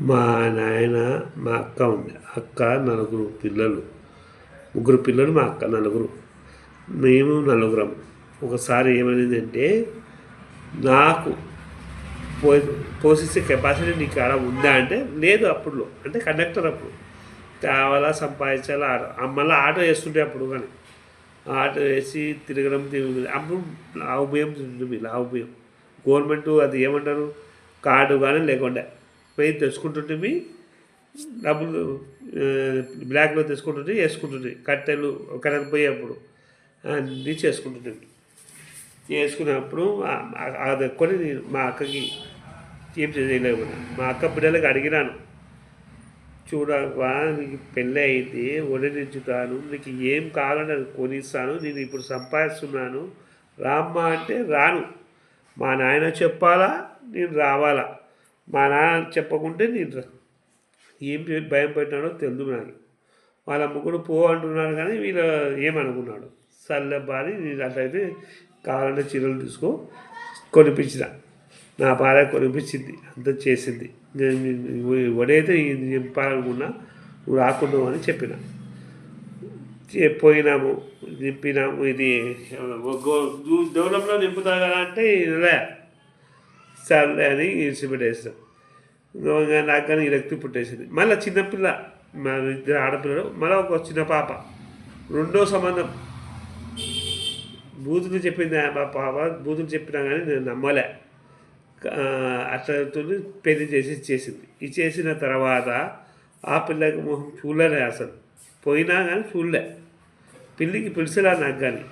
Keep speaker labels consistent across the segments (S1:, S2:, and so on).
S1: మా నాయన మా అక్క ఉంది. అక్క ముగ్గురు పిల్లలు, మా అక్క నలుగురు, మేము నలుగురం. ఒకసారి ఏమైందంటే నాకు పోషించే కెపాసిటీ నీకు ఆడ ఉందా అంటే లేదు. అప్పుడు అంటే కండక్టర్ అప్పుడు కావాలా సంపాదించాలా మళ్ళీ ఆటో వేస్తుంటే అప్పుడు కానీ ఆటో వేసి తిరగడం అప్పుడు లావు బియ్యం తింటుంది. లావు బియ్యం గవర్నమెంట్ అది ఏమంటారు కార్డు కానీ లేకుండా పోయి తెచ్చుకుంటుంటే డబ్బులు బ్లాక్లో తెచ్చుకుంటుంటే వేసుకుంటుంది. కట్టెలు పోయేప్పుడు అన్నీ చేసుకున్నప్పుడు అది ఎక్కువ మా అక్కకి ఏం చేయలేకపోయినా. మా అక్క బిడ్డలకి అడిగినాను, చూడవా నీకు పెళ్ళి అయితే వడనించుతాను, నీకు ఏం కావాలని అది కొనిస్తాను, నేను ఇప్పుడు సంపాదిస్తున్నాను, రామ్మా అంటే రాను. మా నాయన చెప్పాలా, నేను రావాలా. మా నాన్న చెప్పకుంటే నేను ఏం భయం పెట్టినాడో తెలుదు నాకు. వాళ్ళ ముగ్గురు అంటున్నాడు కానీ వీళ్ళు ఏమనుకున్నాడు. సర్లే బాని నేను అట్లయితే కావాలంటే చీరలు తీసుకో కొనిపించిన. నా భార్య కొనిపించింది, అంత చేసింది. వడైతే నింపాలనుకున్నా, నువ్వు రాకుండా అని చెప్పిన. పోయినాము, నింపినాము. ఇది డెవలప్లో నింపుతా కదా అంటే ఇదే సర్లే అని ఇడిచిపెట్టేస్తాం. నాకు కానీ రక్తి పుట్టేసింది. మళ్ళీ చిన్నపిల్ల, మా ఇద్దరు ఆడపిల్లలు, మళ్ళీ ఒక చిన్న పాప. రెండో సంబంధం బూతులు చెప్పింది మా పాప. బూతులు చెప్పినా కానీ నేను నమ్మలే. అట్లా పెళ్లి చేసింది. చేసిన తర్వాత ఆ పిల్లకి మొహం చూడలే అసలు. పోయినా కానీ చూడలే. పెళ్ళికి పిలిచలే నాకు కానీ.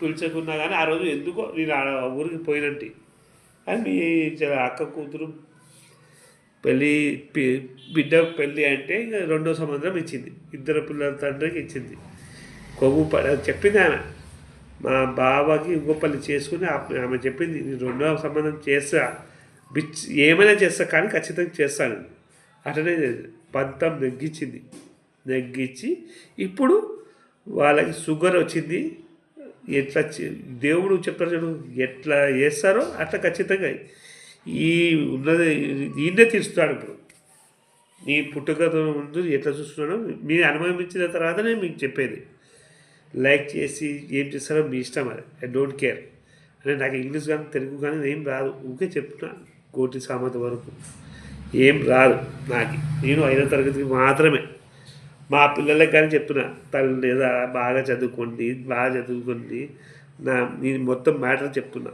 S1: పిలిచకున్నా కానీ ఆ రోజు ఎందుకో నేను ఆ ఊరికి పోయినట్టు. అని మీ అక్క కూతురు బిడ్డ పెళ్ళి అంటే ఇంకా రెండో సంబంధం ఇచ్చింది. ఇద్దరు పిల్లల తండ్రికి ఇచ్చింది. చెప్పింది ఆమె. మా బాబాకి ఇంకో పల్లి చేసుకుని ఆమె చెప్పింది, రెండో సంబంధం చేస్తా, ఏమైనా చేస్తా కానీ ఖచ్చితంగా చేస్తాను. అట్లనే పంతం నెగ్గించి ఇప్పుడు వాళ్ళకి షుగర్ వచ్చింది. ఎట్లా దేవుడు చెప్తారు చూడు, ఎట్లా చేస్తారో అట్లా ఖచ్చితంగా ఈ ఉన్నది ఈయనే తీరుస్తాడు. ఇప్పుడు నీ పుట్టుకతో ముందు ఎట్లా చూస్తున్నాడో మీరు అనుభవించిన తర్వాతనే మీకు చెప్పేది. లైక్ చేసి ఏం చేస్తారో మీ ఇష్టం, అది ఐ డోంట్ కేర్. అంటే నాకు ఇంగ్లీష్ కానీ తెలుగు కానీ ఏం రాదు. ఊరికే చెప్తున్నాను. కోటి సామెత వరకు ఏం రాదు నాకు. నేను 5వ తరగతికి మాత్రమే. మా పిల్లలకి కానీ చెప్తున్నా, తల్లి లేదా బాగా చదువుకోండి, నేను మొత్తం మ్యాటర్ చెప్తున్నా.